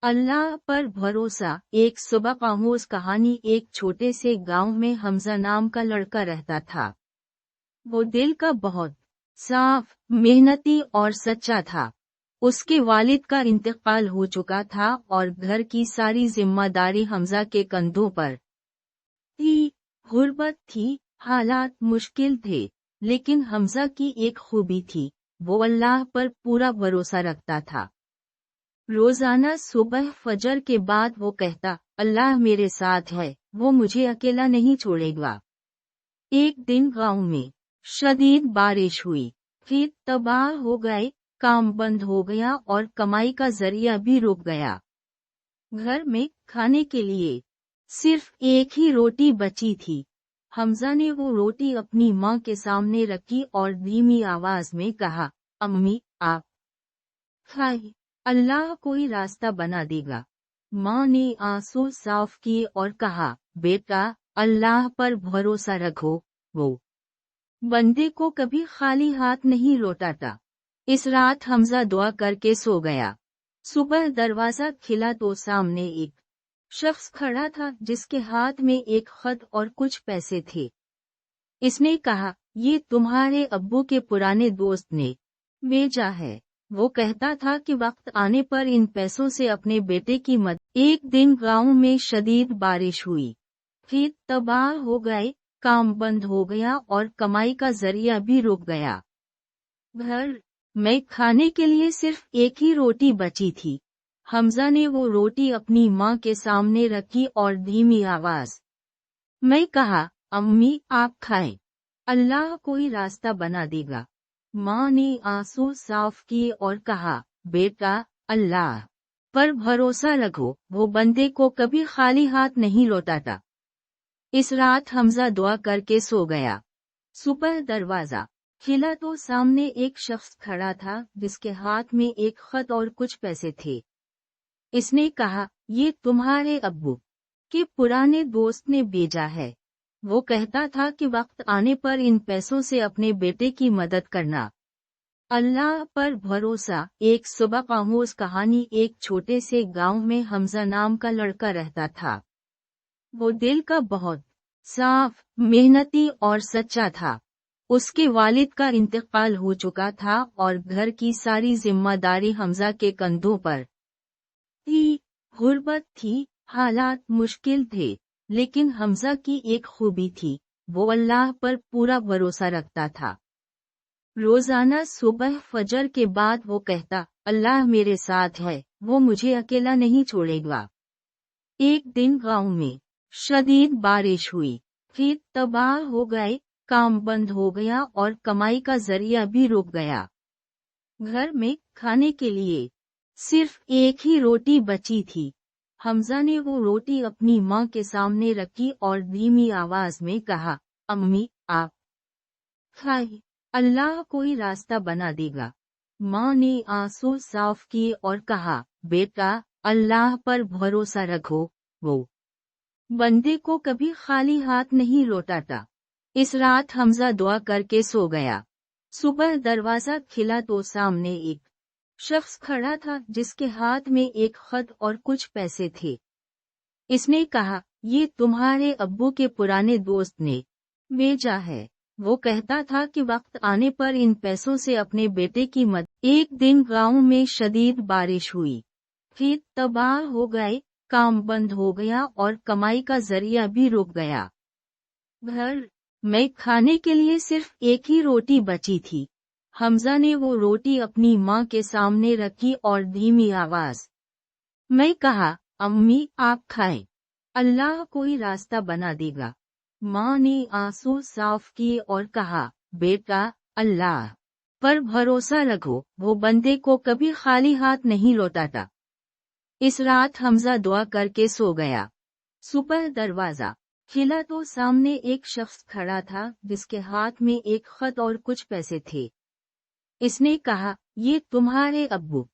اللہ پر بھروسہ۔ ایک سبق آموز کہانی۔ ایک چھوٹے سے گاؤں میں حمزہ نام کا لڑکا رہتا تھا۔ وہ دل کا بہت صاف، محنتی اور سچا تھا۔ اس کے والد کا انتقال ہو چکا تھا اور گھر کی ساری ذمہ داری حمزہ کے کندھوں پر تھی۔ غربت تھی، حالات مشکل تھے، لیکن حمزہ کی ایک خوبی تھی، وہ اللہ پر پورا بھروسہ رکھتا تھا۔ روزانہ صبح فجر کے بعد وہ کہتا، اللہ میرے ساتھ ہے، وہ مجھے اکیلا نہیں چھوڑے گا۔ ایک دن گاؤں میں شدید بارش ہوئی، کھیت تباہ ہو گئے، کام بند ہو گیا اور کمائی کا ذریعہ بھی رک گیا۔ گھر میں کھانے کے لیے صرف ایک ہی روٹی بچی تھی۔ حمزہ نے وہ روٹی اپنی ماں کے سامنے رکھی اور دھیمی آواز میں کہا، امی آپ کھائیں، اللہ کوئی راستہ بنا دے گا۔ ماں نے آنسو صاف کیے اور کہا، بیٹا اللہ پر بھروسہ رکھو، وہ بندے کو کبھی خالی ہاتھ نہیں لوٹاتا۔ اس رات حمزہ دعا کر کے سو گیا۔ صبح دروازہ کھلا تو سامنے ایک شخص کھڑا تھا جس کے ہاتھ میں ایک خط اور کچھ پیسے تھے۔ اس نے کہا، یہ تمہارے ابو کے پرانے دوست نے بھیجا ہے۔ وہ کہتا تھا کہ وقت آنے پر ان پیسوں سے اپنے بیٹے کی مدد۔ ایک دن گاؤں میں شدید بارش ہوئی، کھیت تباہ ہو گئے، کام بند ہو گیا اور کمائی کا ذریعہ بھی رک گیا۔ گھر میں کھانے کے لیے صرف ایک ہی روٹی بچی تھی۔ حمزہ نے وہ روٹی اپنی ماں کے سامنے رکھی اور دھیمی آواز میں کہا، امی آپ کھائیں، اللہ کوئی راستہ بنا دے گا۔ ماں نے آنسو صاف کیے اور کہا، بیٹا اللہ پر بھروسہ رکھو، وہ بندے کو کبھی خالی ہاتھ نہیں لوٹاتا۔ اس رات حمزہ دعا کر کے سو گیا۔ صبح دروازہ کھلا تو سامنے ایک شخص کھڑا تھا جس کے ہاتھ میں ایک خط اور کچھ پیسے تھے۔ اس نے کہا، یہ تمہارے ابو کے پرانے دوست نے بھیجا ہے۔ وہ کہتا تھا کہ وقت آنے پر ان پیسوں سے اپنے بیٹے کی مدد کرنا۔ اللہ پر بھروسہ۔ ایک سبق آموز کہانی۔ ایک چھوٹے سے گاؤں میں حمزہ نام کا لڑکا رہتا تھا۔ وہ دل کا بہت صاف، محنتی اور سچا تھا۔ اس کے والد کا انتقال ہو چکا تھا اور گھر کی ساری ذمہ داری حمزہ کے کندھوں پر تھی۔ غربت تھی، حالات مشکل تھے، لیکن حمزہ کی ایک خوبی تھی، وہ اللہ پر پورا بھروسہ رکھتا تھا۔ روزانہ صبح فجر کے بعد وہ کہتا، اللہ میرے ساتھ ہے، وہ مجھے اکیلا نہیں چھوڑے گا۔ ایک دن گاؤں میں شدید بارش ہوئی، کھیت تباہ ہو گئے، کام بند ہو گیا اور کمائی کا ذریعہ بھی رک گیا۔ گھر میں کھانے کے لیے صرف ایک ہی روٹی بچی تھی۔ حمزہ نے وہ روٹی اپنی ماں کے سامنے رکھی اور دھیمی آواز میں کہا، امی آپ کھائیں، اللہ کوئی راستہ بنا دے گا۔ ماں نے آنسو صاف کیے اور کہا، بیٹا اللہ پر بھروسہ رکھو، وہ بندے کو کبھی خالی ہاتھ نہیں لوٹاتا۔ اس رات حمزہ دعا کر کے سو گیا۔ صبح دروازہ کھلا تو سامنے ایک شخص کھڑا تھا جس کے ہاتھ میں ایک خط اور کچھ پیسے تھے۔ اس نے کہا، یہ تمہارے ابو کے پرانے دوست نے بھیجا ہے۔ وہ کہتا تھا کہ وقت آنے پر ان پیسوں سے اپنے بیٹے کی مدد۔ ایک دن گاؤں میں شدید بارش ہوئی، کھیت تباہ ہو گئے، کام بند ہو گیا اور کمائی کا ذریعہ بھی رک گیا۔ گھر میں کھانے کے لیے صرف ایک ہی روٹی بچی تھی۔ حمزہ نے وہ روٹی اپنی ماں کے سامنے رکھی اور دھیمی آواز میں کہا، امی آپ کھائیں، اللہ کوئی راستہ بنا دے گا۔ ماں نے آنسو صاف کیے اور کہا، بیٹا اللہ پر بھروسہ رکھو، وہ بندے کو کبھی خالی ہاتھ نہیں لوٹاتا۔ اس رات حمزہ دعا کر کے سو گیا۔ صبح دروازہ کھلا تو سامنے ایک شخص کھڑا تھا جس کے ہاتھ میں ایک خط اور کچھ پیسے تھے۔ اس نے کہا، یہ تمہارے ابو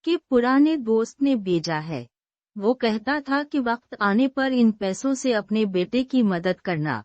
کے پرانے دوست نے بھیجا ہے۔ وہ کہتا تھا کہ وقت آنے پر ان پیسوں سے اپنے بیٹے کی مدد کرنا۔